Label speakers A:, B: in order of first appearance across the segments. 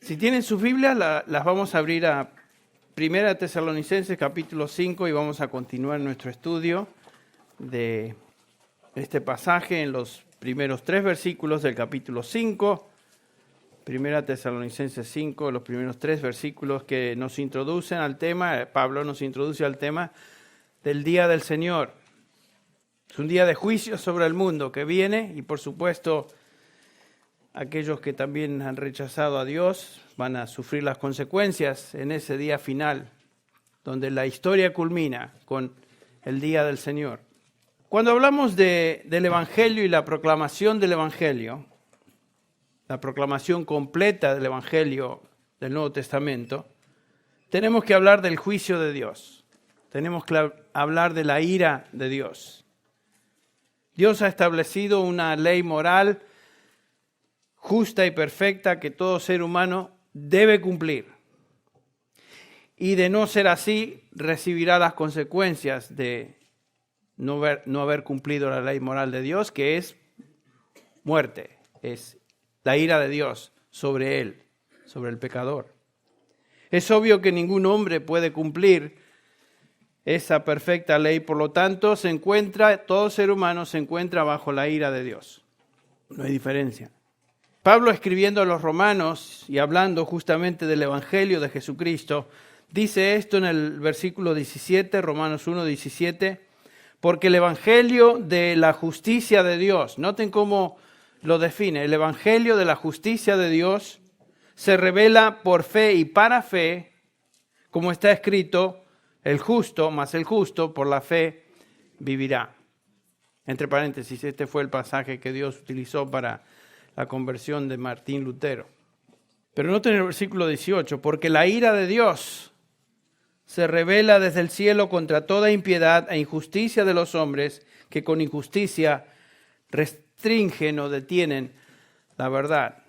A: Si tienen sus Biblias, las vamos a abrir a 1 Tesalonicenses capítulo 5 y vamos a continuar nuestro estudio de este pasaje en los primeros 3 versículos del capítulo 5. 1 Tesalonicenses 5, los primeros 3 versículos que nos introducen al tema, Pablo nos introduce al tema del día del Señor. Es un día de juicio sobre el mundo que viene y por supuesto aquellos que también han rechazado a Dios van a sufrir las consecuencias en ese día final, donde la historia culmina con el día del Señor. Cuando hablamos del Evangelio y la proclamación del Evangelio, la proclamación completa del Evangelio del Nuevo Testamento, tenemos que hablar del juicio de Dios. Tenemos que hablar de la ira de Dios. Dios ha establecido una ley moral justa y perfecta que todo ser humano debe cumplir. Y de no ser así, recibirá las consecuencias de no haber cumplido la ley moral de Dios, que es muerte, es la ira de Dios sobre él, sobre el pecador. Es obvio que ningún hombre puede cumplir esa perfecta ley, por lo tanto, todo ser humano se encuentra bajo la ira de Dios. No hay diferencia. Pablo, escribiendo a los romanos y hablando justamente del Evangelio de Jesucristo, dice esto en el versículo 17, Romanos 1, 17, porque el Evangelio de la justicia de Dios, noten cómo lo define, el Evangelio de la justicia de Dios se revela por fe y para fe, como está escrito, el justo, más el justo, por la fe vivirá. Entre paréntesis, este fue el pasaje que Dios utilizó para la conversión de Martín Lutero. Pero noten el versículo 18, porque la ira de Dios se revela desde el cielo contra toda impiedad e injusticia de los hombres que con injusticia restringen o detienen la verdad.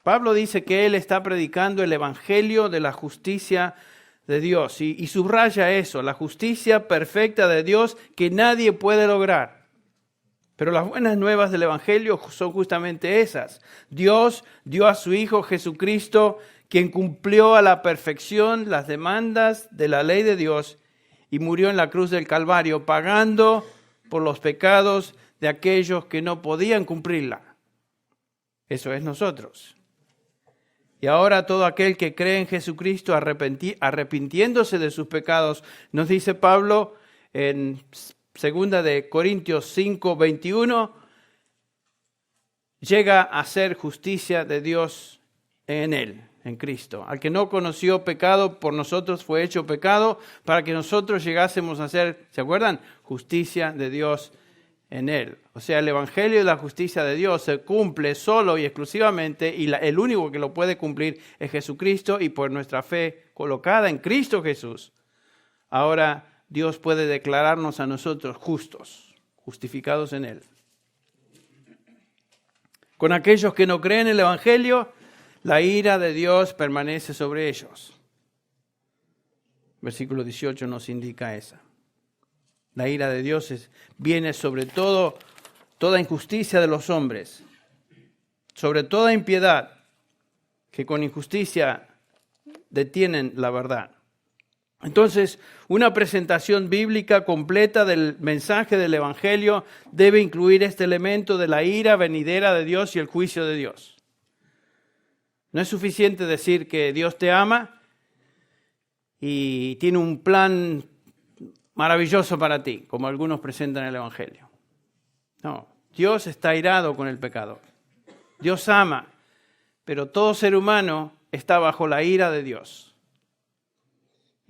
A: Pablo dice que él está predicando el evangelio de la justicia de Dios y subraya eso, la justicia perfecta de Dios que nadie puede lograr. Pero las buenas nuevas del Evangelio son justamente esas. Dios dio a su Hijo Jesucristo, quien cumplió a la perfección las demandas de la ley de Dios y murió en la cruz del Calvario, pagando por los pecados de aquellos que no podían cumplirla. Eso es nosotros. Y ahora todo aquel que cree en Jesucristo, arrepintiéndose de sus pecados, nos dice Pablo en 2 de Corintios 5, 21, llega a ser justicia de Dios en él, en Cristo. Al que no conoció pecado, por nosotros fue hecho pecado, para que nosotros llegásemos a ser, ¿se acuerdan? Justicia de Dios en él. O sea, el evangelio de la justicia de Dios se cumple solo y exclusivamente, y el único que lo puede cumplir es Jesucristo, y por nuestra fe colocada en Cristo Jesús. Ahora Dios puede declararnos a nosotros justos, justificados en Él. Con aquellos que no creen en el Evangelio, la ira de Dios permanece sobre ellos. Versículo 18 nos indica esa. La ira de Dios viene sobre toda injusticia de los hombres, sobre toda impiedad, que con injusticia detienen la verdad. Entonces, una presentación bíblica completa del mensaje del Evangelio debe incluir este elemento de la ira venidera de Dios y el juicio de Dios. No es suficiente decir que Dios te ama y tiene un plan maravilloso para ti, como algunos presentan el Evangelio. No, Dios está airado con el pecador. Dios ama, pero todo ser humano está bajo la ira de Dios.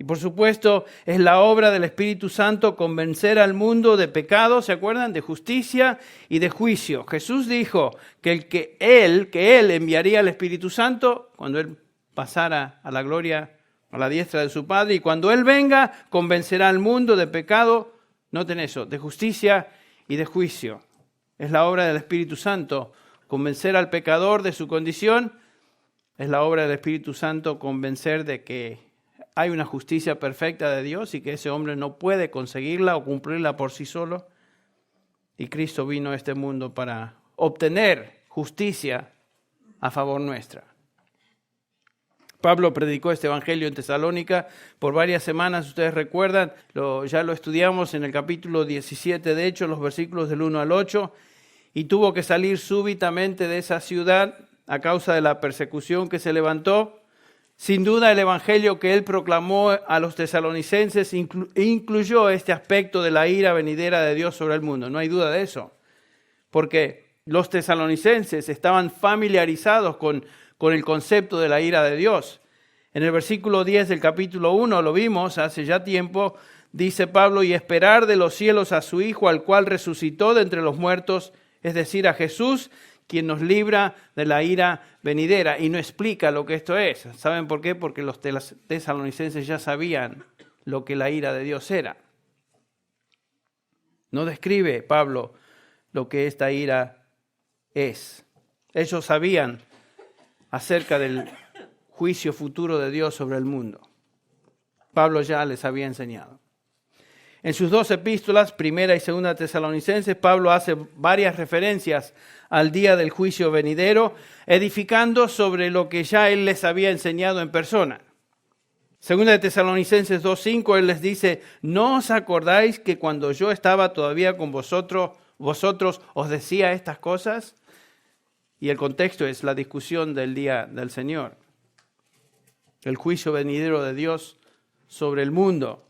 A: Y por supuesto, es la obra del Espíritu Santo convencer al mundo de pecado, ¿se acuerdan? De justicia y de juicio. Jesús dijo que Él enviaría al Espíritu Santo cuando Él pasara a la gloria, a la diestra de su Padre. Y cuando Él venga, convencerá al mundo de pecado, noten eso, de justicia y de juicio. Es la obra del Espíritu Santo convencer al pecador de su condición. Es la obra del Espíritu Santo convencer de que hay una justicia perfecta de Dios y que ese hombre no puede conseguirla o cumplirla por sí solo. Y Cristo vino a este mundo para obtener justicia a favor nuestra. Pablo predicó este evangelio en Tesalónica por varias semanas, ustedes recuerdan, ya lo estudiamos en el capítulo 17 de Hechos, los versículos del 1 al 8, y tuvo que salir súbitamente de esa ciudad a causa de la persecución que se levantó. Sin duda el evangelio que él proclamó a los tesalonicenses incluyó este aspecto de la ira venidera de Dios sobre el mundo, no hay duda de eso, porque los tesalonicenses estaban familiarizados con el concepto de la ira de Dios. En el versículo 10 del capítulo 1, lo vimos hace ya tiempo, dice Pablo, y esperar de los cielos a su Hijo, al cual resucitó de entre los muertos, es decir, a Jesús, quien nos libra de la ira venidera. Y no explica lo que esto es. ¿Saben por qué? Porque los tesalonicenses ya sabían lo que la ira de Dios era. No describe Pablo lo que esta ira es. Ellos sabían acerca del juicio futuro de Dios sobre el mundo. Pablo ya les había enseñado. En sus dos epístolas, primera y segunda Tesalonicenses, Pablo hace varias referencias al día del juicio venidero, edificando sobre lo que ya él les había enseñado en persona. Segunda de Tesalonicenses 2:5, él les dice, ¿no os acordáis que cuando yo estaba todavía con vosotros os decía estas cosas? Y el contexto es la discusión del día del Señor, el juicio venidero de Dios sobre el mundo.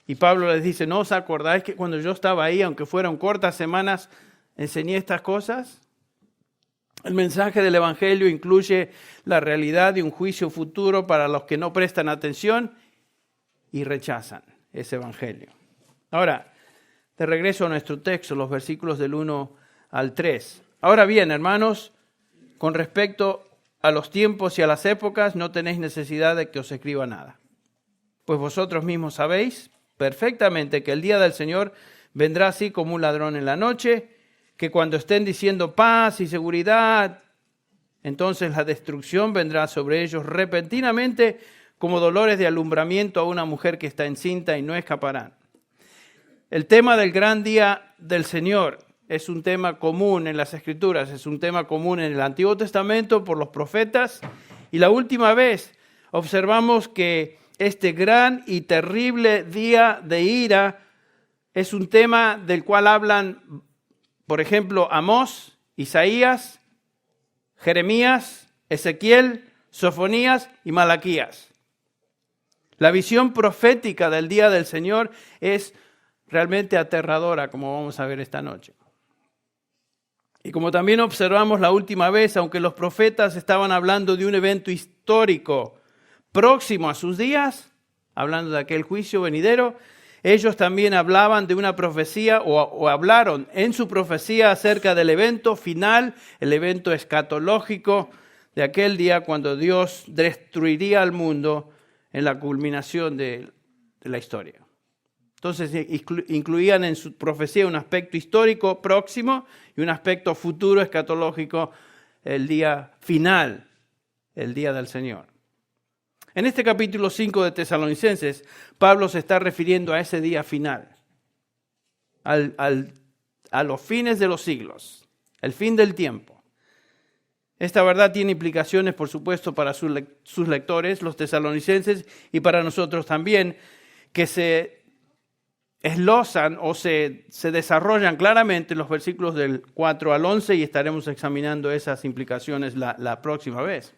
A: Y Pablo les dice, ¿no os acordáis que cuando yo estaba ahí, aunque fueron cortas semanas, enseñé estas cosas? El mensaje del Evangelio incluye la realidad de un juicio futuro para los que no prestan atención y rechazan ese Evangelio. Ahora, de regreso a nuestro texto, los versículos del 1 al 3. Ahora bien, hermanos, con respecto a los tiempos y a las épocas, no tenéis necesidad de que os escriba nada. Pues vosotros mismos sabéis perfectamente que el día del Señor vendrá así como un ladrón en la noche, que cuando estén diciendo paz y seguridad, entonces la destrucción vendrá sobre ellos repentinamente como dolores de alumbramiento a una mujer que está encinta y no escaparán. El tema del gran día del Señor es un tema común en las Escrituras, es un tema común en el Antiguo Testamento por los profetas. Y la última vez observamos que este gran y terrible día de ira es un tema del cual hablan, por ejemplo, Amós, Isaías, Jeremías, Ezequiel, Sofonías y Malaquías. La visión profética del día del Señor es realmente aterradora, como vamos a ver esta noche. Y como también observamos la última vez, aunque los profetas estaban hablando de un evento histórico próximo a sus días, hablando de aquel juicio venidero, ellos también hablaban de una profecía o hablaron en su profecía acerca del evento final, el evento escatológico de aquel día cuando Dios destruiría al mundo en la culminación de la historia. Entonces incluían en su profecía un aspecto histórico próximo y un aspecto futuro escatológico, el día final, el día del Señor. En este capítulo 5 de Tesalonicenses, Pablo se está refiriendo a ese día final, a los fines de los siglos, el fin del tiempo. Esta verdad tiene implicaciones, por supuesto, para sus lectores, los tesalonicenses, y para nosotros también, que se eslozan o se desarrollan claramente en los versículos del 4 al 11 y estaremos examinando esas implicaciones la próxima vez.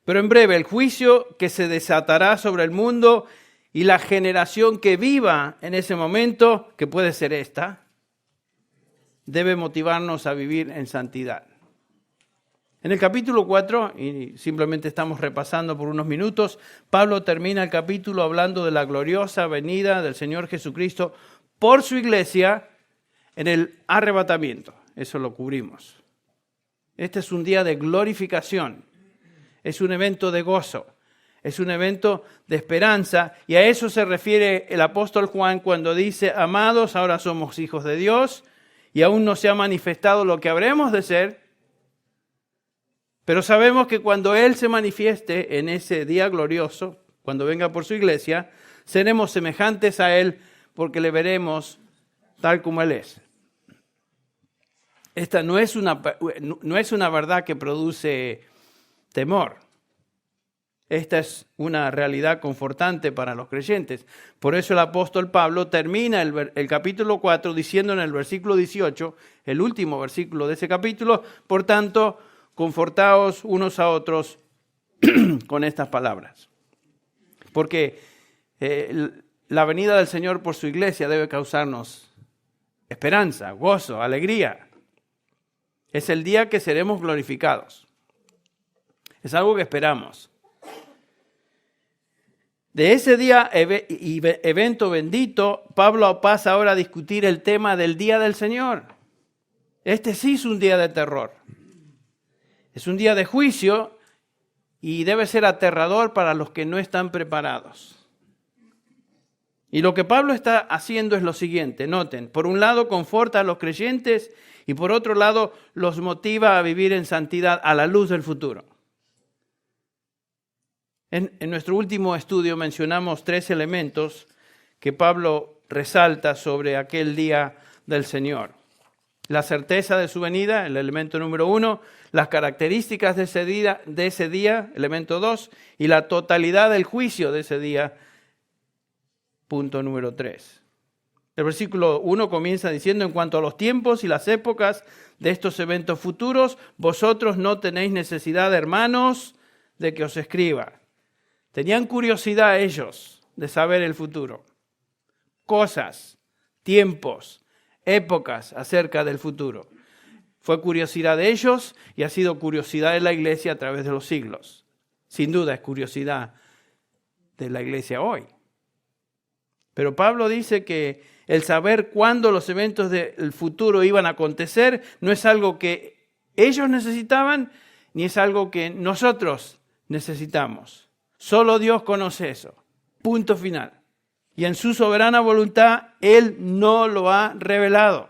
A: Pero en breve, el juicio que se desatará sobre el mundo y la generación que viva en ese momento, que puede ser esta, debe motivarnos a vivir en santidad. En el capítulo 4, y simplemente estamos repasando por unos minutos, Pablo termina el capítulo hablando de la gloriosa venida del Señor Jesucristo por su iglesia en el arrebatamiento. Eso lo cubrimos. Este es un día de glorificación, es un evento de gozo, es un evento de esperanza, y a eso se refiere el apóstol Juan cuando dice, amados, ahora somos hijos de Dios, y aún no se ha manifestado lo que habremos de ser, pero sabemos que cuando Él se manifieste en ese día glorioso, cuando venga por su iglesia, seremos semejantes a Él porque le veremos tal como Él es. Esta no es una verdad que produce temor. Esta es una realidad confortante para los creyentes. Por eso el apóstol Pablo termina el capítulo 4 diciendo en el versículo 18, el último versículo de ese capítulo, por tanto, confortaos unos a otros con estas palabras. Porque la venida del Señor por su iglesia debe causarnos esperanza, gozo, alegría. Es el día que seremos glorificados. Es algo que esperamos. De ese día y evento bendito, Pablo pasa ahora a discutir el tema del día del Señor. Este sí es un día de terror. Es un día de juicio y debe ser aterrador para los que no están preparados. Y lo que Pablo está haciendo es lo siguiente, noten, por un lado conforta a los creyentes y por otro lado los motiva a vivir en santidad a la luz del futuro. En nuestro último estudio mencionamos 3 elementos que Pablo resalta sobre aquel día del Señor. La certeza de su venida, el elemento número 1, las características de ese día, elemento 2, y la totalidad del juicio de ese día, punto número 3. El versículo 1 comienza diciendo, en cuanto a los tiempos y las épocas de estos eventos futuros, vosotros no tenéis necesidad, hermanos, de que os escriba. Tenían curiosidad ellos de saber el futuro. Cosas, tiempos, épocas acerca del futuro. Fue curiosidad de ellos y ha sido curiosidad de la iglesia a través de los siglos. Sin duda es curiosidad de la iglesia hoy. Pero Pablo dice que el saber cuándo los eventos del futuro iban a acontecer no es algo que ellos necesitaban ni es algo que nosotros necesitamos. Solo Dios conoce eso. Punto final. Y en su soberana voluntad, Él no lo ha revelado.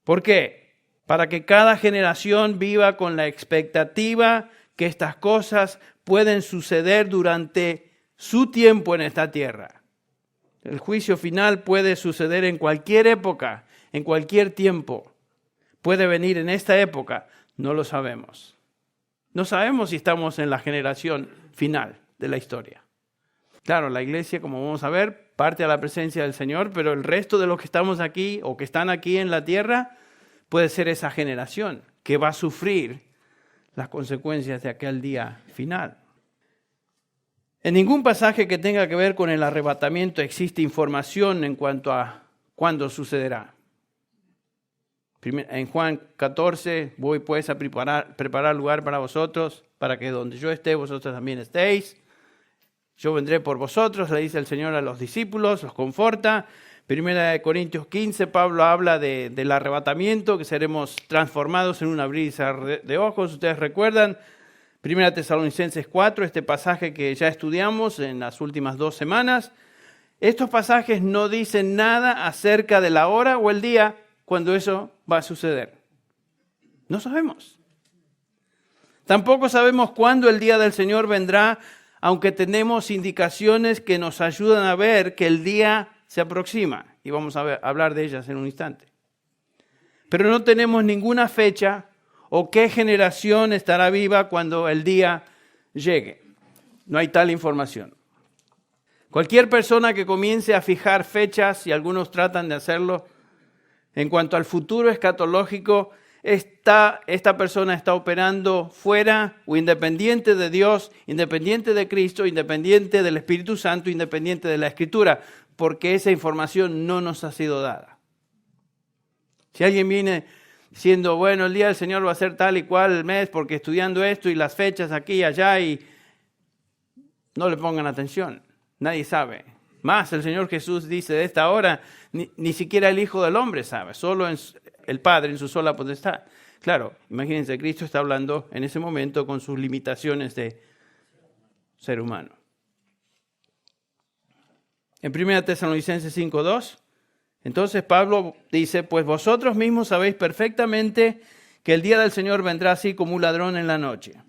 A: ¿Por qué? Para que cada generación viva con la expectativa que estas cosas pueden suceder durante su tiempo en esta tierra. El juicio final puede suceder en cualquier época, en cualquier tiempo. Puede venir en esta época, no lo sabemos. No sabemos si estamos en la generación final de la historia. Claro, la iglesia, como vamos a ver, parte a la presencia del Señor, pero el resto de los que estamos aquí o que están aquí en la tierra puede ser esa generación que va a sufrir las consecuencias de aquel día final. En ningún pasaje que tenga que ver con el arrebatamiento existe información en cuanto a cuándo sucederá. En Juan 14, voy pues a preparar lugar para vosotros, para que donde yo esté, vosotros también estéis. Yo vendré por vosotros, le dice el Señor a los discípulos, los conforta. Primera de Corintios 15, Pablo habla del arrebatamiento, que seremos transformados en un abrir y cerrar de ojos. Ustedes recuerdan, Primera Tesalonicenses 4, este pasaje que ya estudiamos en las últimas 2 semanas. Estos pasajes no dicen nada acerca de la hora o el día cuando eso va a suceder. No sabemos. Tampoco sabemos cuándo el día del Señor vendrá, aunque tenemos indicaciones que nos ayudan a ver que el día se aproxima. Y vamos a hablar de ellas en un instante. Pero no tenemos ninguna fecha o qué generación estará viva cuando el día llegue. No hay tal información. Cualquier persona que comience a fijar fechas, y algunos tratan de hacerlo, en cuanto al futuro escatológico, esta persona está operando fuera o independiente de Dios, independiente de Cristo, independiente del Espíritu Santo, independiente de la Escritura, porque esa información no nos ha sido dada. Si alguien viene diciendo, bueno, el día del Señor va a ser tal y cual mes, porque estudiando esto y las fechas aquí y allá, y no le pongan atención, nadie sabe. Más, el Señor Jesús dice, de esta hora, ni siquiera el Hijo del Hombre sabe, solo el Padre en su sola potestad. Claro, imagínense, Cristo está hablando en ese momento con sus limitaciones de ser humano. En 1 Tesalonicenses 5:2, entonces Pablo dice, pues vosotros mismos sabéis perfectamente que el día del Señor vendrá así como un ladrón en la noche.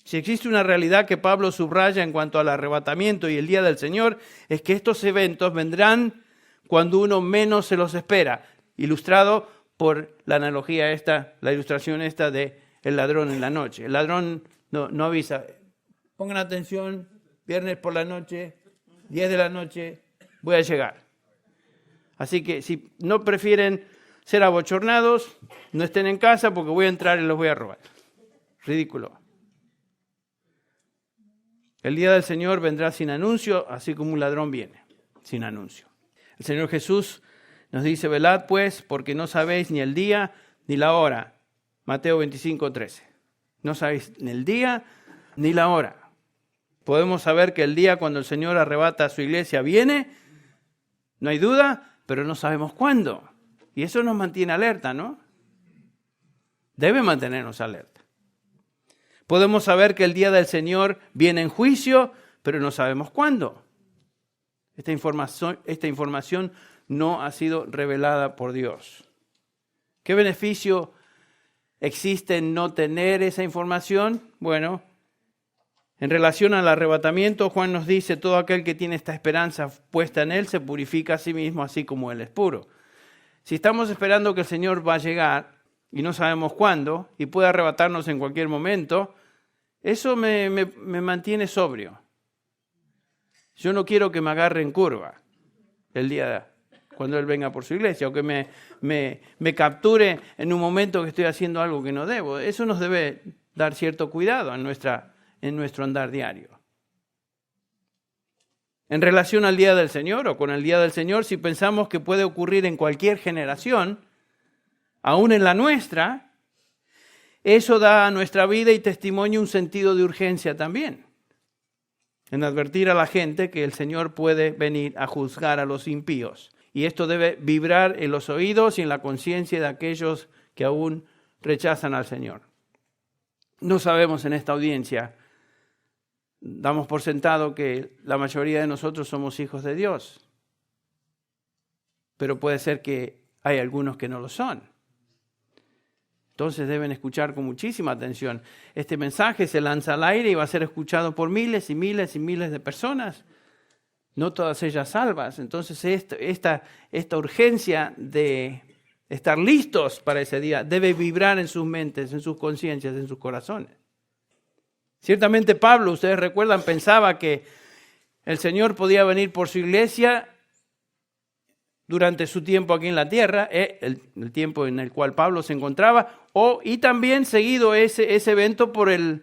A: Si existe una realidad que Pablo subraya en cuanto al arrebatamiento y el día del Señor, es que estos eventos vendrán cuando uno menos se los espera, ilustrado por la analogía esta, la ilustración esta de el ladrón en la noche. El ladrón no avisa. Pongan atención, viernes por la noche, 10 de la noche, voy a llegar. Así que si no prefieren ser abochornados, no estén en casa porque voy a entrar y los voy a robar. Ridículo. El día del Señor vendrá sin anuncio, así como un ladrón viene, sin anuncio. El Señor Jesús nos dice, velad pues, porque no sabéis ni el día ni la hora. Mateo 25:13. No sabéis ni el día ni la hora. Podemos saber que el día cuando el Señor arrebata a su iglesia viene, no hay duda, pero no sabemos cuándo. Y eso nos mantiene alerta, ¿no? Debe mantenernos alerta. Podemos saber que el día del Señor viene en juicio, pero no sabemos cuándo. Esta información no ha sido revelada por Dios. ¿Qué beneficio existe en no tener esa información? Bueno, en relación al arrebatamiento, Juan nos dice, todo aquel que tiene esta esperanza puesta en Él se purifica a sí mismo, así como Él es puro. Si estamos esperando que el Señor va a llegar y no sabemos cuándo, y puede arrebatarnos en cualquier momento, eso me mantiene sobrio. Yo no quiero que me agarre en curva el día cuando Él venga por su iglesia, o que me capture en un momento que estoy haciendo algo que no debo. Eso nos debe dar cierto cuidado en nuestro andar diario. En relación al día del Señor o con el día del Señor, si pensamos que puede ocurrir en cualquier generación, aún en la nuestra, eso da a nuestra vida y testimonio un sentido de urgencia también. En advertir a la gente que el Señor puede venir a juzgar a los impíos. Y esto debe vibrar en los oídos y en la conciencia de aquellos que aún rechazan al Señor. No sabemos en esta audiencia, damos por sentado que la mayoría de nosotros somos hijos de Dios. Pero puede ser que hay algunos que no lo son. Entonces deben escuchar con muchísima atención. Este mensaje se lanza al aire y va a ser escuchado por miles y miles y miles de personas. No todas ellas salvas. Entonces esta urgencia de estar listos para ese día debe vibrar en sus mentes, en sus conciencias, en sus corazones. Ciertamente Pablo, ustedes recuerdan, pensaba que el Señor podía venir por su iglesia durante su tiempo aquí en la tierra, el tiempo en el cual Pablo se encontraba, y también seguido ese evento por el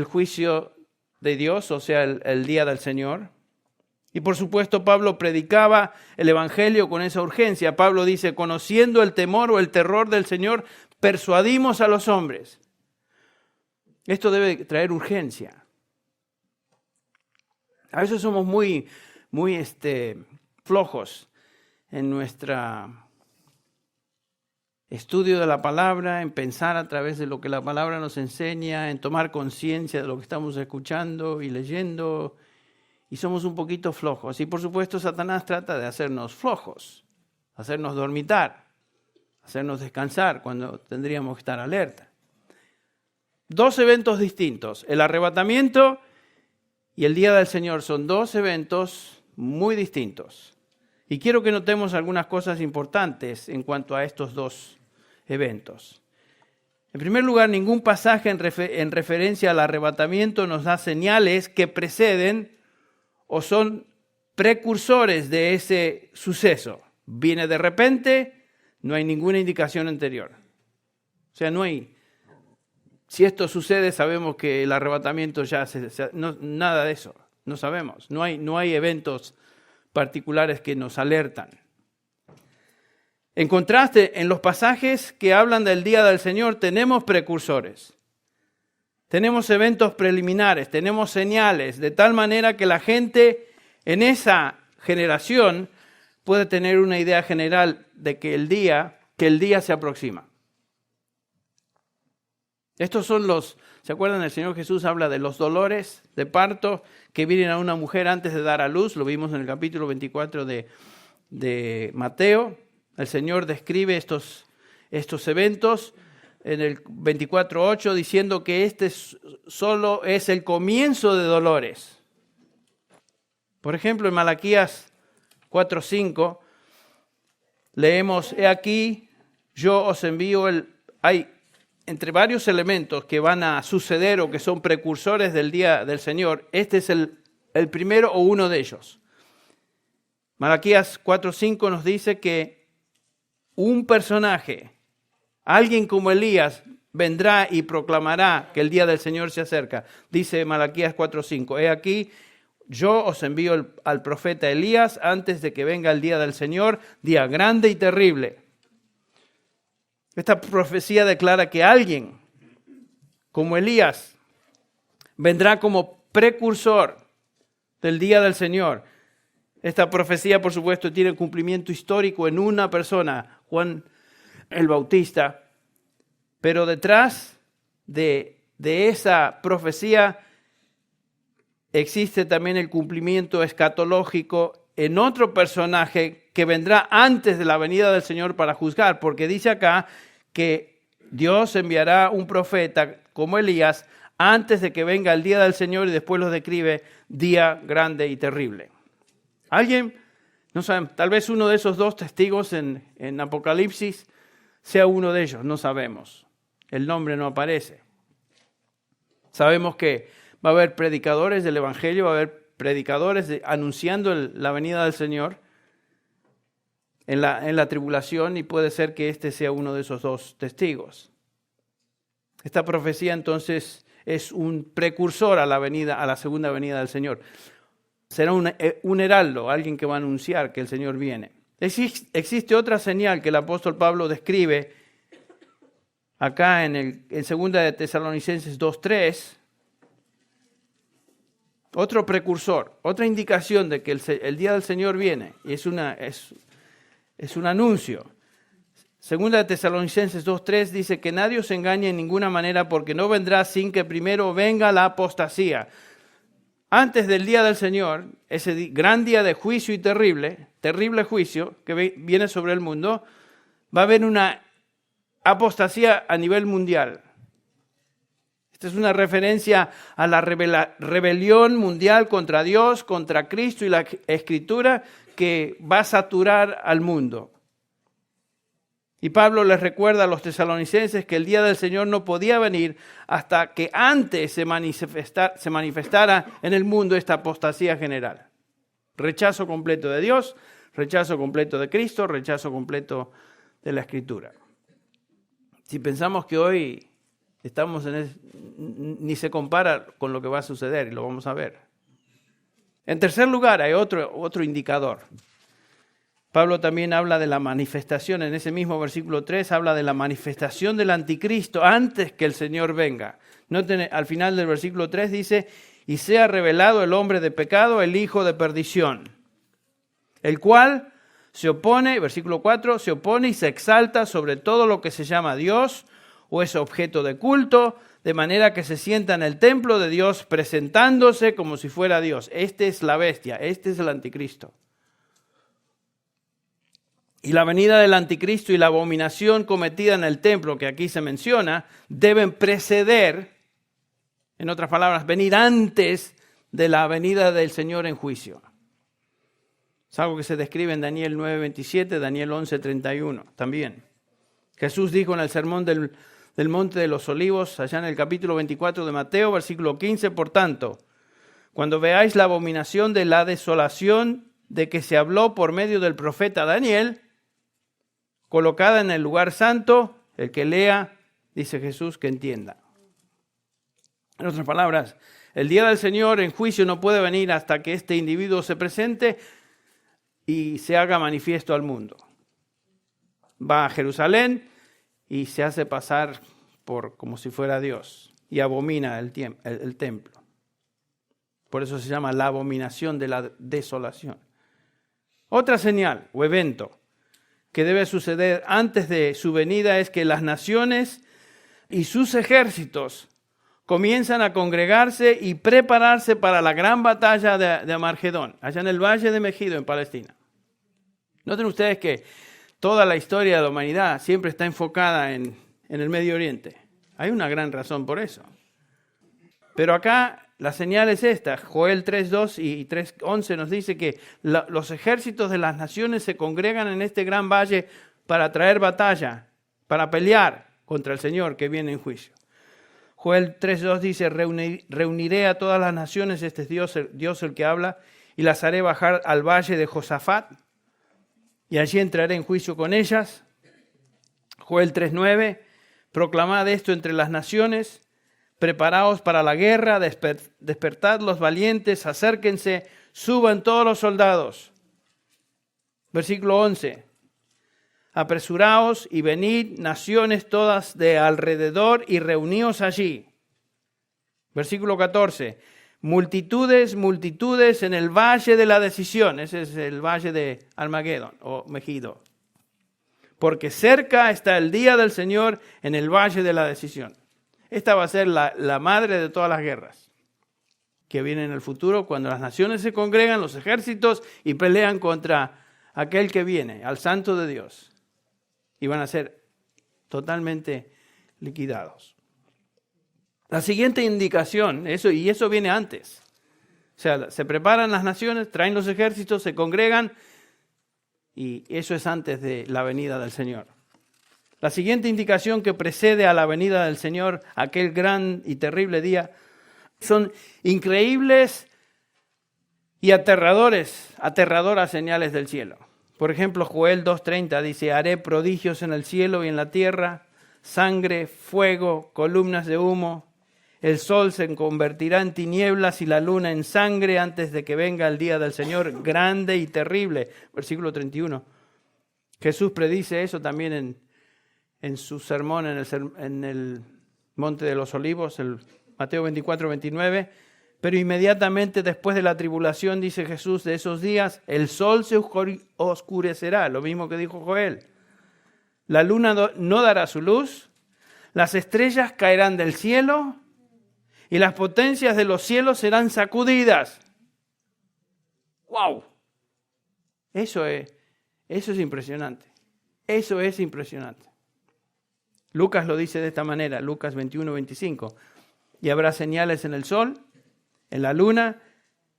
A: juicio de Dios, o sea, el día del Señor. Y por supuesto Pablo predicaba el evangelio con esa urgencia. Pablo dice, conociendo el temor o el terror del Señor, persuadimos a los hombres. Esto debe traer urgencia. A veces somos muy flojos en nuestro estudio de la palabra, en pensar a través de lo que la palabra nos enseña, en tomar conciencia de lo que estamos escuchando y leyendo, y somos un poquito flojos. Y por supuesto Satanás trata de hacernos flojos, hacernos dormitar, hacernos descansar cuando tendríamos que estar alerta. Dos eventos distintos, el arrebatamiento y el día del Señor, son dos eventos muy distintos. Y quiero que notemos algunas cosas importantes en cuanto a estos dos eventos. En primer lugar, ningún pasaje en referencia al arrebatamiento nos da señales que preceden o son precursores de ese suceso. Viene de repente, no hay ninguna indicación anterior. O sea, no hay. Si esto sucede, sabemos que el arrebatamiento nada de eso, no sabemos. No hay eventos particulares que nos alertan. En contraste, en los pasajes que hablan del día del Señor, tenemos precursores. Tenemos eventos preliminares, tenemos señales, de tal manera que la gente en esa generación puede tener una idea general de que el día se aproxima. Estos son ¿se acuerdan? El Señor Jesús habla de los dolores de parto que vienen a una mujer antes de dar a luz. Lo vimos en el capítulo 24 de Mateo. El Señor describe estos eventos en el 24:8 diciendo que este solo es el comienzo de dolores. Por ejemplo, en Malaquías 4:5 leemos, he aquí, yo os envío entre varios elementos que van a suceder o que son precursores del día del Señor, este es el primero o uno de ellos. Malaquías 4:5 nos dice que un personaje, alguien como Elías, vendrá y proclamará que el día del Señor se acerca. Dice Malaquías 4:5, he aquí, yo os envío al profeta Elías antes de que venga el día del Señor, día grande y terrible. Esta profecía declara que alguien como Elías vendrá como precursor del día del Señor. Esta profecía, por supuesto, tiene cumplimiento histórico en una persona, Juan el Bautista. Pero detrás de esa profecía existe también el cumplimiento escatológico en otro personaje que vendrá antes de la venida del Señor para juzgar, porque dice acá que Dios enviará un profeta como Elías antes de que venga el día del Señor y después lo describe día grande y terrible. ¿Alguien? No saben, tal vez uno de esos dos testigos en Apocalipsis sea uno de ellos, no sabemos. El nombre no aparece. Sabemos que va a haber predicadores del Evangelio, va a haber predicadores anunciando la venida del Señor en la tribulación, y puede ser que este sea uno de esos dos testigos. Esta profecía entonces es un precursor a la segunda venida del Señor. Será un heraldo, alguien que va a anunciar que el Señor viene. Existe otra señal que el apóstol Pablo describe acá en 2 de Tesalonicenses 2:3. Otro precursor, otra indicación de que el día del Señor viene. Y es un anuncio. 2 de Tesalonicenses 2:3 dice que nadie os engañe en ninguna manera, porque no vendrá sin que primero venga la apostasía. Antes del día del Señor, ese gran día de juicio y terrible juicio que viene sobre el mundo, va a haber una apostasía a nivel mundial. Esta es una referencia a la rebelión mundial contra Dios, contra Cristo y la Escritura, que va a saturar al mundo. Y Pablo les recuerda a los tesalonicenses que el día del Señor no podía venir hasta que antes se manifestara en el mundo esta apostasía general. Rechazo completo de Dios, rechazo completo de Cristo, rechazo completo de la Escritura. Si pensamos que hoy estamos ni se compara con lo que va a suceder, y lo vamos a ver. En tercer lugar, hay otro indicador. Pablo también habla de la manifestación, en ese mismo versículo 3, habla de la manifestación del anticristo antes que el Señor venga. Noten, al final del versículo 3 dice, y sea revelado el hombre de pecado, el hijo de perdición, el cual se opone, versículo 4, se opone y se exalta sobre todo lo que se llama Dios o es objeto de culto, de manera que se sienta en el templo de Dios presentándose como si fuera Dios. Este es la bestia, este es el anticristo. Y la venida del anticristo y la abominación cometida en el templo, que aquí se menciona, deben preceder, en otras palabras, venir antes de la venida del Señor en juicio. Es algo que se describe en Daniel 9:27, Daniel 11:31 también. Jesús dijo en el sermón del Monte de los Olivos, allá en el capítulo 24 de Mateo, versículo 15, por tanto, cuando veáis la abominación de la desolación de que se habló por medio del profeta Daniel, colocada en el lugar santo, el que lea, dice Jesús, que entienda. En otras palabras, el día del Señor en juicio no puede venir hasta que este individuo se presente y se haga manifiesto al mundo. Va a Jerusalén y se hace pasar como si fuera Dios y abomina el templo. Por eso se llama la abominación de la desolación. Otra señal o evento que debe suceder antes de su venida es que las naciones y sus ejércitos comienzan a congregarse y prepararse para la gran batalla de Armagedón, allá en el valle de Megido, en Palestina. Noten ustedes que toda la historia de la humanidad siempre está enfocada en el Medio Oriente. Hay una gran razón por eso. Pero acá la señal es esta. Joel 3:2 y 3:11 nos dice que los ejércitos de las naciones se congregan en este gran valle para traer batalla, para pelear contra el Señor que viene en juicio. Joel 3:2 dice, reuniré a todas las naciones, este es Dios el que habla, y las haré bajar al valle de Josafat, y allí entraré en juicio con ellas. Joel 3:9, proclamad esto entre las naciones, preparaos para la guerra, despertad los valientes, acérquense, suban todos los soldados. Versículo 11, apresuraos y venid naciones todas de alrededor y reuníos allí. Versículo 14, multitudes, multitudes en el valle de la decisión. Ese es el valle de Armagedón o Megido. Porque cerca está el día del Señor en el valle de la decisión. Esta va a ser la madre de todas las guerras que vienen en el futuro, cuando las naciones se congregan, los ejércitos, y pelean contra aquel que viene, al Santo de Dios. Y van a ser totalmente liquidados. La siguiente indicación, eso viene antes. O sea, se preparan las naciones, traen los ejércitos, se congregan, y eso es antes de la venida del Señor. La siguiente indicación que precede a la venida del Señor, aquel gran y terrible día, son increíbles y aterradoras señales del cielo. Por ejemplo, Joel 2:30 dice, haré prodigios en el cielo y en la tierra, sangre, fuego, columnas de humo. El sol se convertirá en tinieblas y la luna en sangre antes de que venga el día del Señor grande y terrible. Versículo 31. Jesús predice eso también en su sermón en el Monte de los Olivos, el Mateo 24:29. Pero inmediatamente después de la tribulación, dice Jesús, de esos días, el sol se oscurecerá, lo mismo que dijo Joel. La luna no dará su luz, las estrellas caerán del cielo y las potencias de los cielos serán sacudidas. ¡Wow! Eso es impresionante. Eso es impresionante. Lucas lo dice de esta manera, Lucas 21:25. Y habrá señales en el sol, en la luna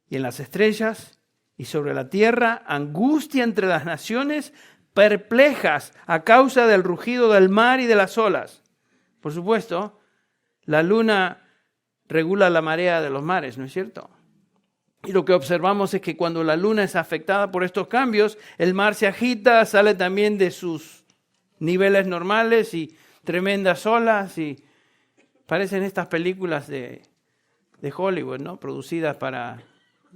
A: y en las estrellas, y sobre la tierra angustia entre las naciones, perplejas a causa del rugido del mar y de las olas. Por supuesto, la luna regula la marea de los mares, ¿no es cierto? Y lo que observamos es que cuando la luna es afectada por estos cambios, el mar se agita, sale también de sus niveles normales y tremendas olas, y parecen estas películas de Hollywood, ¿no? Producidas para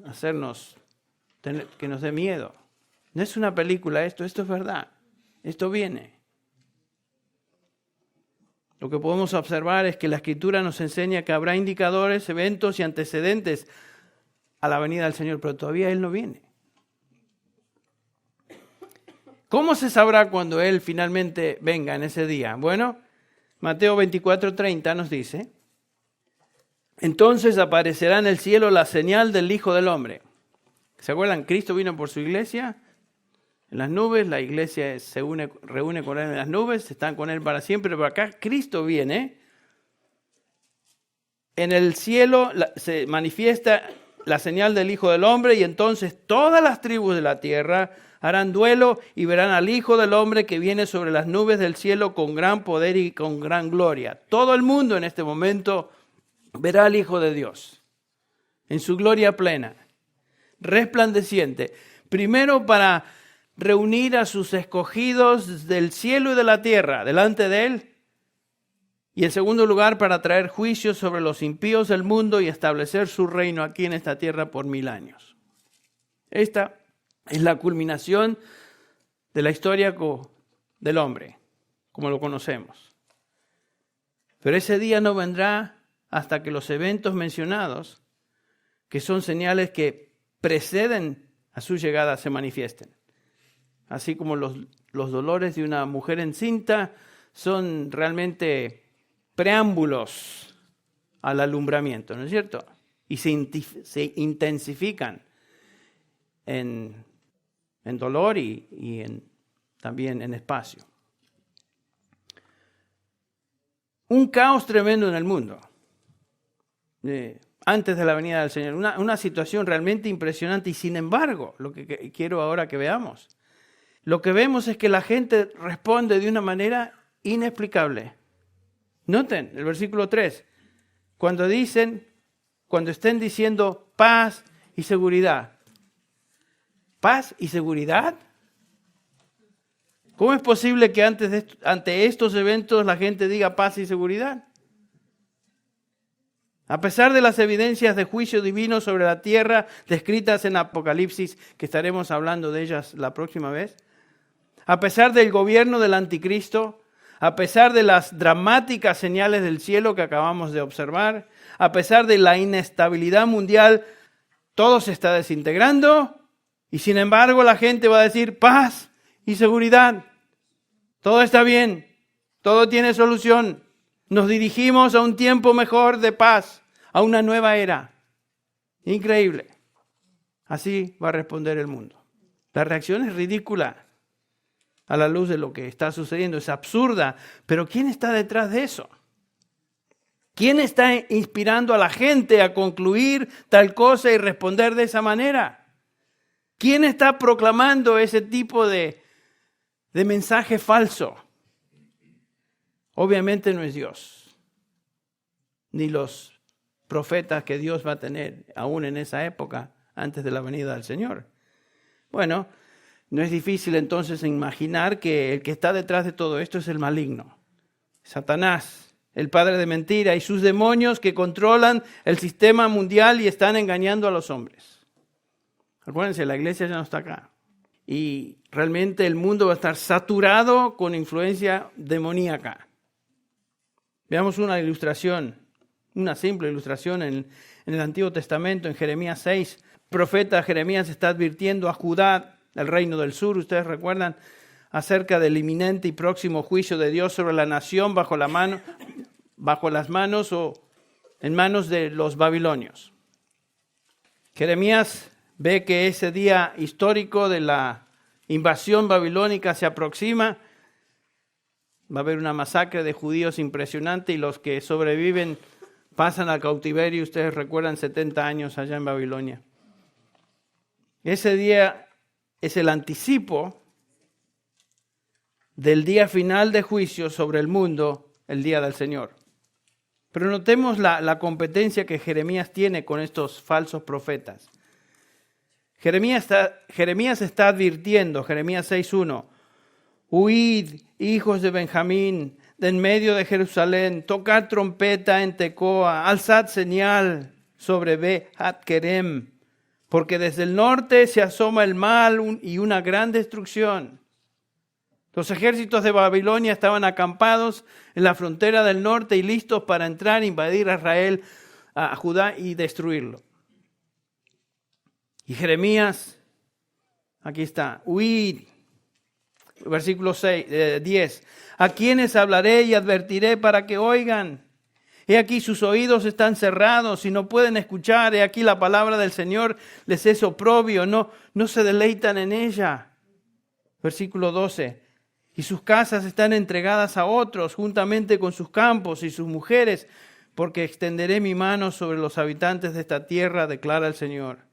A: hacernos que nos dé miedo. No es una película esto es verdad. Esto viene. Lo que podemos observar es que la Escritura nos enseña que habrá indicadores, eventos y antecedentes a la venida del Señor, pero todavía Él no viene. ¿Cómo se sabrá cuando Él finalmente venga en ese día? Bueno, Mateo 24:30 nos dice, entonces aparecerá en el cielo la señal del Hijo del Hombre. ¿Se acuerdan? Cristo vino por su iglesia en las nubes, la iglesia se reúne con Él en las nubes, están con Él para siempre, pero acá Cristo viene. En el cielo se manifiesta la señal del Hijo del Hombre y entonces todas las tribus de la tierra harán duelo y verán al Hijo del Hombre que viene sobre las nubes del cielo con gran poder y con gran gloria. Todo el mundo en este momento verá al Hijo de Dios en su gloria plena, resplandeciente. Primero para reunir a sus escogidos del cielo y de la tierra delante de Él. Y en segundo lugar, para traer juicio sobre los impíos del mundo y establecer su reino aquí en esta tierra por 1000 años. Esta es la culminación de la historia del hombre, como lo conocemos. Pero ese día no vendrá hasta que los eventos mencionados, que son señales que preceden a su llegada, se manifiesten. Así como los dolores de una mujer encinta son realmente preámbulos al alumbramiento, ¿no es cierto? Y se intensifican en dolor y también en espacio. Un caos tremendo en el mundo, antes de la venida del Señor. Una situación realmente impresionante y sin embargo, lo que quiero ahora que veamos, lo que vemos es que la gente responde de una manera inexplicable. Noten el versículo 3. Cuando estén diciendo paz y seguridad. ¿Paz y seguridad? ¿Cómo es posible que ante estos eventos la gente diga paz y seguridad? A pesar de las evidencias de juicio divino sobre la tierra descritas en Apocalipsis, que estaremos hablando de ellas la próxima vez, a pesar del gobierno del anticristo, a pesar de las dramáticas señales del cielo que acabamos de observar, a pesar de la inestabilidad mundial, todo se está desintegrando y sin embargo la gente va a decir paz y seguridad. Todo está bien, todo tiene solución. Nos dirigimos a un tiempo mejor de paz, a una nueva era. Increíble. Así va a responder el mundo. La reacción es ridícula a la luz de lo que está sucediendo, es absurda. Pero ¿quién está detrás de eso? ¿Quién está inspirando a la gente a concluir tal cosa y responder de esa manera? ¿Quién está proclamando ese tipo de mensaje falso? Obviamente no es Dios, ni los profetas que Dios va a tener aún en esa época, antes de la venida del Señor. Bueno, no es difícil entonces imaginar que el que está detrás de todo esto es el maligno, Satanás, el padre de mentira y sus demonios que controlan el sistema mundial y están engañando a los hombres. Acuérdense, la iglesia ya no está acá. Y realmente el mundo va a estar saturado con influencia demoníaca. Veamos una ilustración, una simple ilustración en el Antiguo Testamento, en Jeremías 6. El profeta Jeremías está advirtiendo a Judá, el reino del sur, ustedes recuerdan, acerca del inminente y próximo juicio de Dios sobre la nación bajo las manos o en manos de los babilonios. Jeremías ve que ese día histórico de la invasión babilónica se aproxima. Va a haber una masacre de judíos impresionante y los que sobreviven pasan al cautiverio. Ustedes recuerdan 70 años allá en Babilonia. Ese día es el anticipo del día final de juicio sobre el mundo, el día del Señor. Pero notemos la competencia que Jeremías tiene con estos falsos profetas. Jeremías está advirtiendo, Jeremías 6:1, huid, hijos de Benjamín, de en medio de Jerusalén, tocad trompeta en Tecoa, alzad señal sobre Behat Kerem, porque desde el norte se asoma el mal y una gran destrucción. Los ejércitos de Babilonia estaban acampados en la frontera del norte y listos para entrar e invadir a Israel, a Judá y destruirlo. Y Jeremías, aquí está, huid. Versículo 10. A quienes hablaré y advertiré para que oigan. He aquí sus oídos están cerrados y no pueden escuchar. He aquí la palabra del Señor les es oprobio, no se deleitan en ella. Versículo 12. Y sus casas están entregadas a otros, juntamente con sus campos y sus mujeres, porque extenderé mi mano sobre los habitantes de esta tierra, declara el Señor.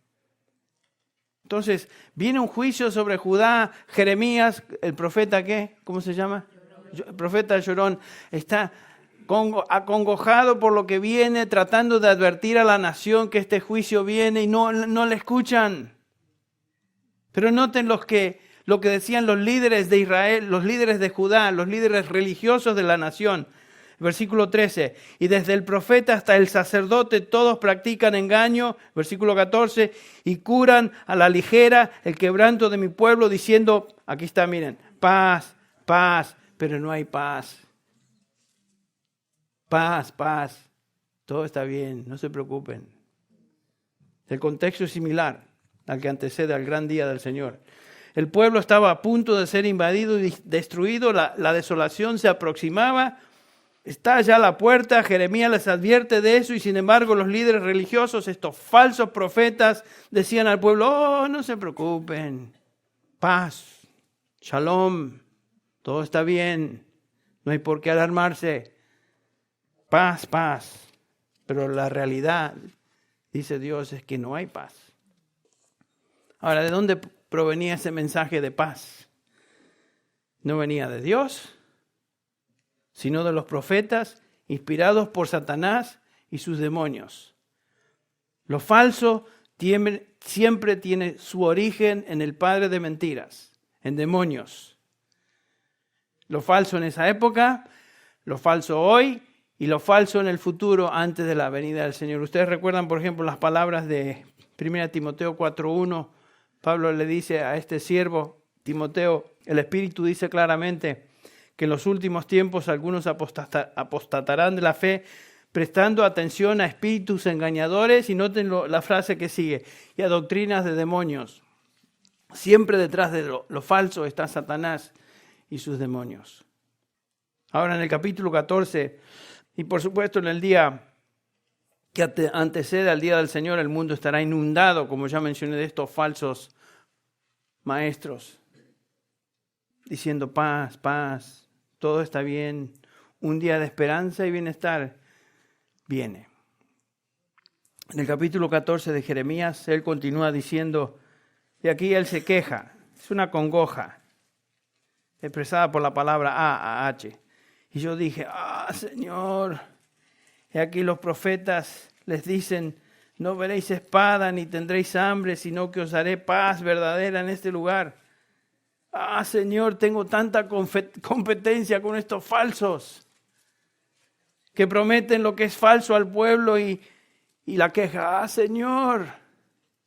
A: Entonces, viene un juicio sobre Judá. Jeremías, el profeta, ¿qué? ¿Cómo se llama? El profeta llorón. Está acongojado por lo que viene, tratando de advertir a la nación que este juicio viene y no le escuchan. Pero noten lo que decían los líderes de Israel, los líderes de Judá, los líderes religiosos de la nación. Versículo 13, y desde el profeta hasta el sacerdote todos practican engaño. Versículo 14, y curan a la ligera el quebranto de mi pueblo diciendo, aquí está, miren, paz, paz, pero no hay paz. Paz, paz, todo está bien, no se preocupen. El contexto es similar al que antecede al gran día del Señor. El pueblo estaba a punto de ser invadido y destruido, la desolación se aproximaba. Está ya a la puerta, Jeremías les advierte de eso y sin embargo los líderes religiosos, estos falsos profetas, decían al pueblo, oh, no se preocupen, paz, shalom, todo está bien, no hay por qué alarmarse, paz, paz. Pero la realidad, dice Dios, es que no hay paz. Ahora, ¿de dónde provenía ese mensaje de paz? ¿No venía de Dios, sino de los profetas inspirados por Satanás y sus demonios. Lo falso siempre tiene su origen en el padre de mentiras, en demonios. Lo falso en esa época, lo falso hoy y lo falso en el futuro antes de la venida del Señor. Ustedes recuerdan, por ejemplo, las palabras de 1 Timoteo 4:1. Pablo le dice a este siervo, Timoteo, el Espíritu dice claramente que en los últimos tiempos algunos apostatarán de la fe, prestando atención a espíritus engañadores, y noten la frase que sigue, y a doctrinas de demonios. Siempre detrás de lo falso está Satanás y sus demonios. Ahora en el capítulo 14, y por supuesto en el día que antecede al día del Señor, el mundo estará inundado, como ya mencioné, de estos falsos maestros, diciendo paz, paz, todo está bien, un día de esperanza y bienestar viene. En el capítulo 14 de Jeremías, él continúa diciendo, y aquí él se queja, es una congoja, expresada por la palabra A-H. Y yo dije, Señor, y aquí los profetas les dicen, no veréis espada ni tendréis hambre, sino que os daré paz verdadera en este lugar. Señor, tengo tanta competencia con estos falsos que prometen lo que es falso al pueblo y la queja. Señor,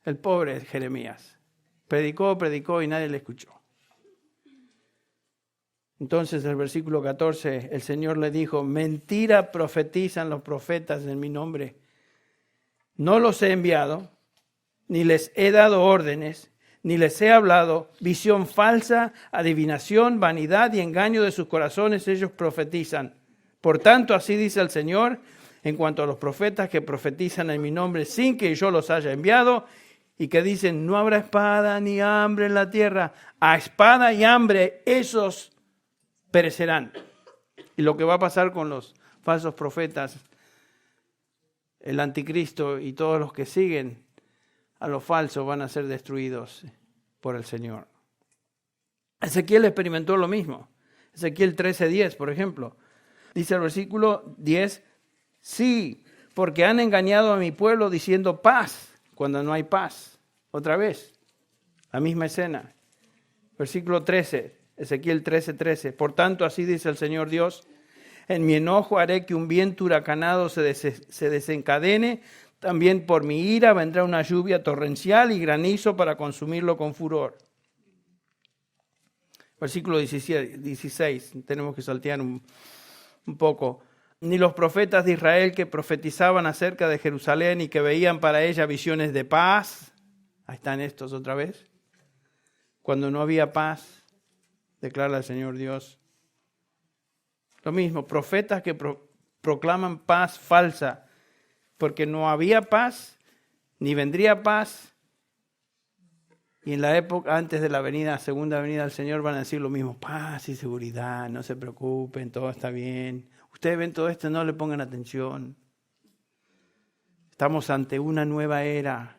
A: el pobre Jeremías predicó y nadie le escuchó. Entonces, el versículo 14, el Señor le dijo, mentira profetizan los profetas en mi nombre. No los he enviado, ni les he dado órdenes, ni les he hablado. Visión falsa, adivinación, vanidad y engaño de sus corazones ellos profetizan. Por tanto, así dice el Señor, en cuanto a los profetas que profetizan en mi nombre sin que yo los haya enviado, y que dicen, no habrá espada ni hambre en la tierra. A espada y hambre esos perecerán. Y lo que va a pasar con los falsos profetas, el anticristo y todos los que siguen a los falsos van a ser destruidos por el Señor. Ezequiel experimentó lo mismo. Ezequiel 13:10, por ejemplo. Dice el versículo 10, sí, porque han engañado a mi pueblo diciendo paz, cuando no hay paz. Otra vez, la misma escena. Versículo 13, Ezequiel 13:13. Por tanto, así dice el Señor Dios, en mi enojo haré que un viento huracanado se desencadene, también por mi ira vendrá una lluvia torrencial y granizo para consumirlo con furor. Versículo 16, tenemos que saltear un poco. Ni los profetas de Israel que profetizaban acerca de Jerusalén y que veían para ella visiones de paz. Ahí están estos otra vez. Cuando no había paz, declara el Señor Dios. Lo mismo, profetas que proclaman paz falsa, porque no había paz, ni vendría paz. Y en la época antes de la segunda venida del Señor van a decir lo mismo, paz y seguridad, no se preocupen, todo está bien. Ustedes ven todo esto, no le pongan atención. Estamos ante una nueva era.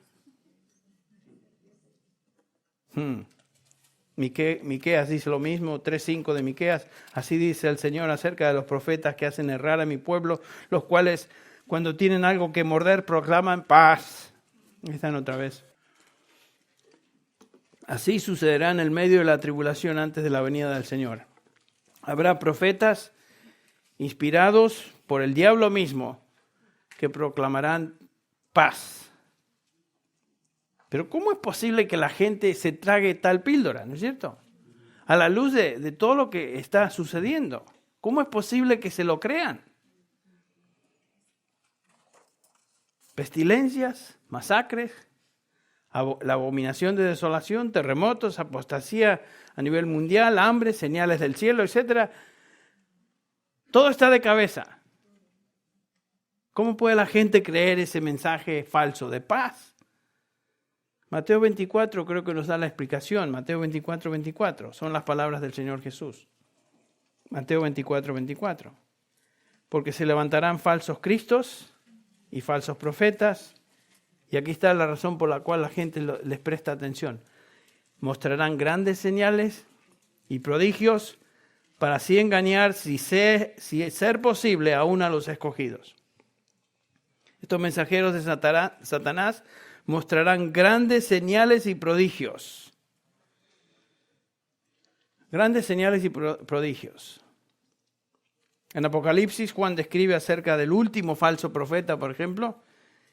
A: Miqueas dice lo mismo, 3:5 de Miqueas. Así dice el Señor acerca de los profetas que hacen errar a mi pueblo, los cuales cuando tienen algo que morder proclaman paz. Están otra vez. Así sucederá en el medio de la tribulación antes de la venida del Señor. Habrá profetas inspirados por el diablo mismo que proclamarán paz. Pero ¿cómo es posible que la gente se trague tal píldora, no es cierto? A la luz de todo lo que está sucediendo. ¿Cómo es posible que se lo crean? Pestilencias, masacres, la abominación de desolación, terremotos, apostasía a nivel mundial, hambre, señales del cielo, etc. Todo está de cabeza. ¿Cómo puede la gente creer ese mensaje falso de paz? Mateo 24 creo que nos da la explicación. Mateo 24:24 son las palabras del Señor Jesús. Mateo 24:24. Porque se levantarán falsos cristos y falsos profetas. Y aquí está la razón por la cual la gente les presta atención. Mostrarán grandes señales y prodigios para así engañar, si ser posible, aún a los escogidos. Estos mensajeros de Satanás mostrarán grandes señales y prodigios. Grandes señales y prodigios. En Apocalipsis, Juan describe acerca del último falso profeta, por ejemplo,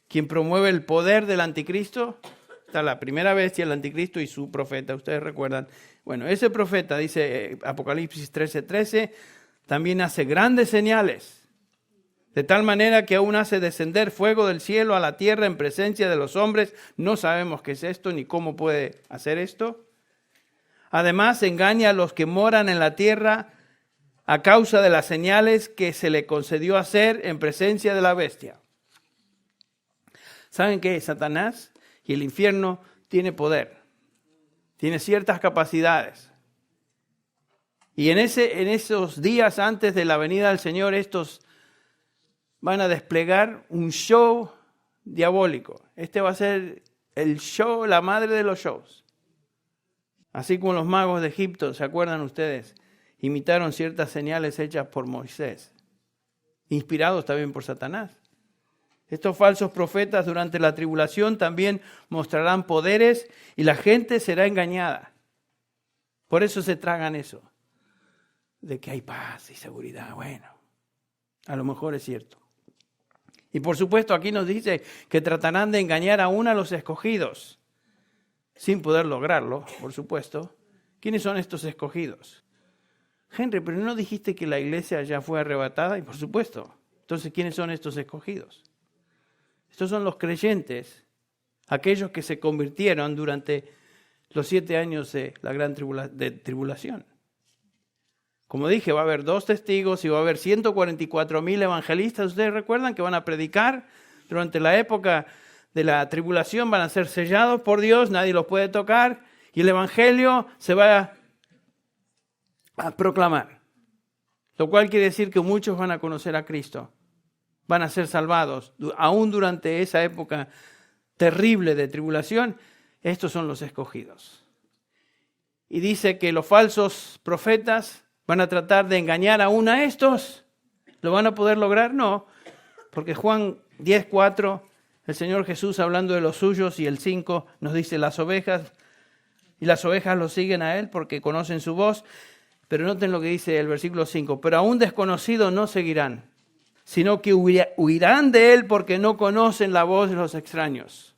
A: quien promueve el poder del anticristo. Está la primera bestia, el anticristo y su profeta, ustedes recuerdan. Bueno, ese profeta, dice Apocalipsis 13:13, también hace grandes señales, de tal manera que aún hace descender fuego del cielo a la tierra en presencia de los hombres. No sabemos qué es esto ni cómo puede hacer esto. Además, engaña a los que moran en la tierra a causa de las señales que se le concedió hacer en presencia de la bestia. ¿Saben qué? Satanás y el infierno tiene poder, tiene ciertas capacidades. Y en esos días antes de la venida del Señor, estos van a desplegar un show diabólico. Este va a ser el show, la madre de los shows. Así como los magos de Egipto, ¿se acuerdan ustedes? Imitaron ciertas señales hechas por Moisés, inspirados también por Satanás. Estos falsos profetas durante la tribulación también mostrarán poderes y la gente será engañada. Por eso se tragan eso, de que hay paz y seguridad. Bueno, a lo mejor es cierto. Y por supuesto aquí nos dice que tratarán de engañar aún a los escogidos, sin poder lograrlo, por supuesto. ¿Quiénes son estos escogidos? Henry, pero ¿no dijiste que la iglesia ya fue arrebatada? Y por supuesto. Entonces, ¿quiénes son estos escogidos? Estos son los creyentes, aquellos que se convirtieron durante los 7 años de la gran tribulación. Como dije, va a haber 2 testigos y va a haber 144,000 evangelistas. Ustedes recuerdan que van a predicar durante la época de la tribulación, van a ser sellados por Dios, nadie los puede tocar y el evangelio se va a proclamar. Lo cual quiere decir que muchos van a conocer a Cristo, van a ser salvados. Aún durante esa época terrible de tribulación, estos son los escogidos. Y dice que los falsos profetas van a tratar de engañar aún a estos. ¿Lo van a poder lograr? No, porque Juan 10:4, el Señor Jesús hablando de los suyos, y el 5 nos dice las ovejas lo siguen a Él porque conocen su voz. Pero noten lo que dice el versículo 5, pero a un desconocido no seguirán, sino que huirán de Él porque no conocen la voz de los extraños.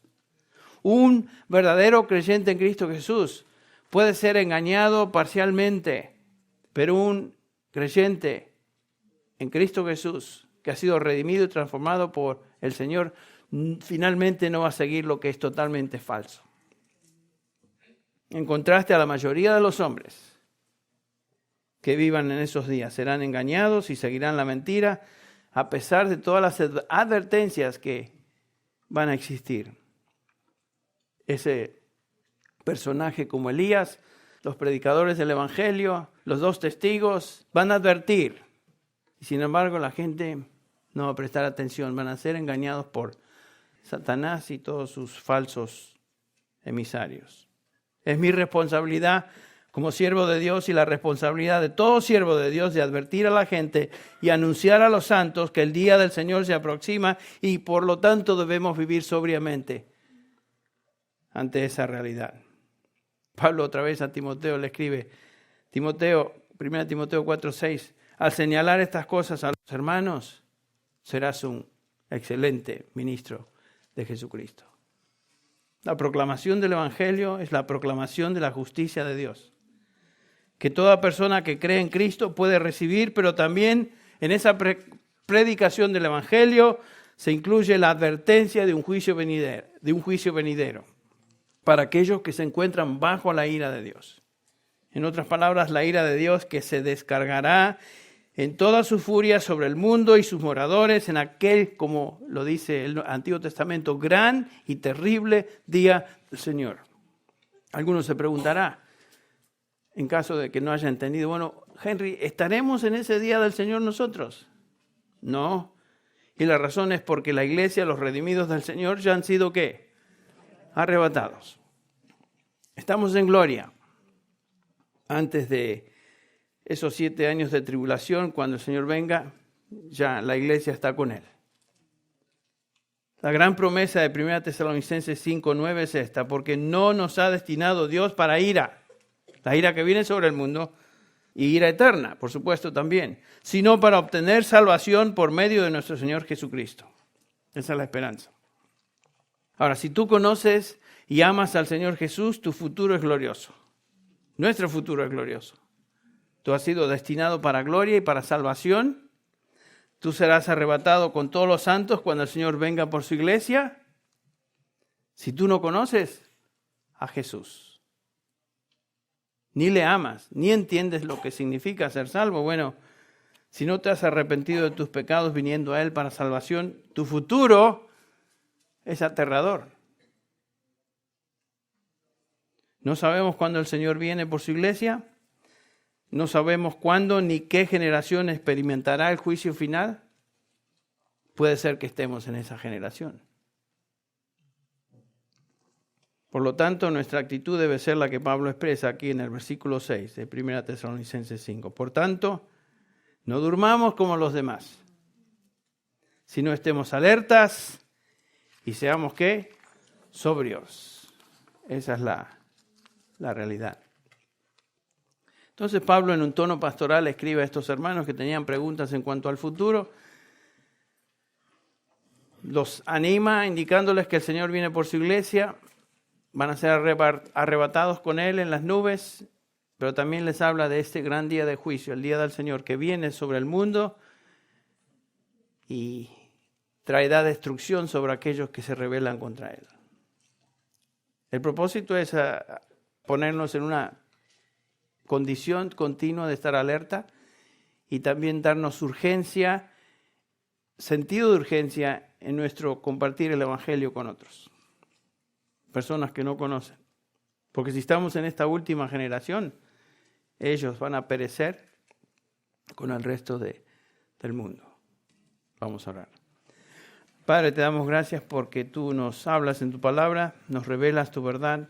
A: Un verdadero creyente en Cristo Jesús puede ser engañado parcialmente, pero un creyente en Cristo Jesús, que ha sido redimido y transformado por el Señor, finalmente no va a seguir lo que es totalmente falso. En contraste a la mayoría de los hombres que vivan en esos días, serán engañados y seguirán la mentira, a pesar de todas las advertencias que van a existir. Ese personaje como Elías, los predicadores del Evangelio, los 2 testigos, van a advertir. Y sin embargo, la gente no va a prestar atención, van a ser engañados por Satanás y todos sus falsos emisarios. Es mi responsabilidad como siervo de Dios y la responsabilidad de todo siervo de Dios de advertir a la gente y anunciar a los santos que el día del Señor se aproxima y por lo tanto debemos vivir sobriamente ante esa realidad. Pablo otra vez a Timoteo le escribe, 1 Timoteo 4:6, al señalar estas cosas a los hermanos, serás un excelente ministro de Jesucristo. La proclamación del Evangelio es la proclamación de la justicia de Dios, que toda persona que cree en Cristo puede recibir, pero también en esa predicación del Evangelio se incluye la advertencia de un juicio venidero para aquellos que se encuentran bajo la ira de Dios. En otras palabras, la ira de Dios que se descargará en toda su furia sobre el mundo y sus moradores en aquel, como lo dice el Antiguo Testamento, gran y terrible día del Señor. Algunos se preguntarán, en caso de que no haya entendido, bueno, Henry, ¿estaremos en ese día del Señor nosotros? No. Y la razón es porque la iglesia, los redimidos del Señor, ya han sido, ¿qué? Arrebatados. Estamos en gloria antes de esos 7 años de tribulación, cuando el Señor venga, ya la iglesia está con Él. La gran promesa de 1 Tesalonicenses 5:9 es esta, porque no nos ha destinado Dios para ira, la ira que viene sobre el mundo, y ira eterna, por supuesto también, sino para obtener salvación por medio de nuestro Señor Jesucristo. Esa es la esperanza. Ahora, si tú conoces y amas al Señor Jesús, tu futuro es glorioso. Nuestro futuro es glorioso. Tú has sido destinado para gloria y para salvación. Tú serás arrebatado con todos los santos cuando el Señor venga por su iglesia. Si tú no conoces a Jesús, ni le amas, ni entiendes lo que significa ser salvo, bueno, si no te has arrepentido de tus pecados viniendo a Él para salvación, tu futuro es aterrador. No sabemos cuándo el Señor viene por su iglesia. No sabemos cuándo ni qué generación experimentará el juicio final. Puede ser que estemos en esa generación. Por lo tanto, nuestra actitud debe ser la que Pablo expresa aquí en el versículo 6 de 1 Tesalonicenses 5. Por tanto, no durmamos como los demás, sino estemos alertas y seamos, ¿qué? Sobrios. Esa es la realidad. Entonces Pablo, en un tono pastoral, escribe a estos hermanos que tenían preguntas en cuanto al futuro. Los anima indicándoles que el Señor viene por su iglesia. Van a ser arrebatados con Él en las nubes, pero también les habla de este gran día de juicio, el día del Señor que viene sobre el mundo y traerá destrucción sobre aquellos que se rebelan contra Él. El propósito es ponernos en una condición continua de estar alerta y también darnos urgencia, sentido de urgencia en nuestro compartir el Evangelio con otros. Personas que no conocen. Porque si estamos en esta última generación, ellos van a perecer con el resto del mundo. Vamos a orar. Padre, te damos gracias porque tú nos hablas en tu palabra, nos revelas tu verdad.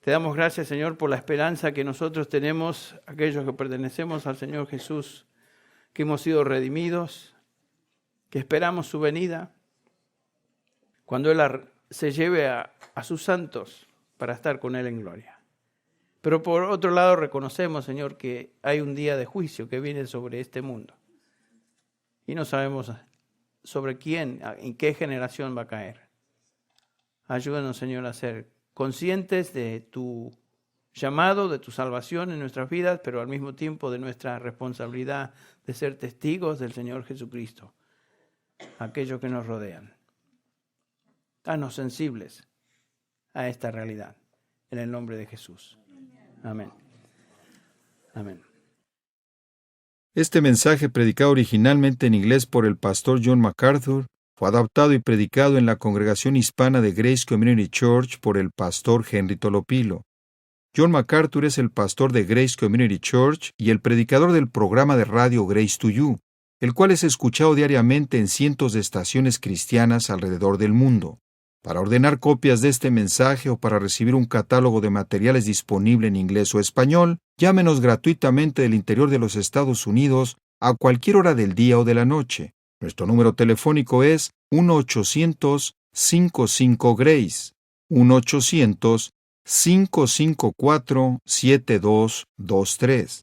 A: Te damos gracias, Señor, por la esperanza que nosotros tenemos, aquellos que pertenecemos al Señor Jesús, que hemos sido redimidos, que esperamos su venida, cuando Él se lleve a sus santos para estar con Él en gloria. Pero por otro lado reconocemos, Señor, que hay un día de juicio que viene sobre este mundo. Y no sabemos sobre quién, en qué generación va a caer. Ayúdanos, Señor, a ser conscientes de tu llamado, de tu salvación en nuestras vidas, pero al mismo tiempo de nuestra responsabilidad de ser testigos del Señor Jesucristo, aquellos que nos rodean. Haznos sensibles a esta realidad, en el nombre de Jesús. Amén. Amén.
B: Este mensaje, predicado originalmente en inglés por el pastor John MacArthur, fue adaptado y predicado en la congregación hispana de Grace Community Church por el pastor Henry Tolopilo. John MacArthur es el pastor de Grace Community Church y el predicador del programa de radio Grace to You, el cual es escuchado diariamente en cientos de estaciones cristianas alrededor del mundo. Para ordenar copias de este mensaje o para recibir un catálogo de materiales disponible en inglés o español, llámenos gratuitamente del interior de los Estados Unidos a cualquier hora del día o de la noche. Nuestro número telefónico es 1-800-55-GRACE, 1-800-554-7223.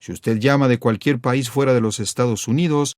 B: Si usted llama de cualquier país fuera de los Estados Unidos,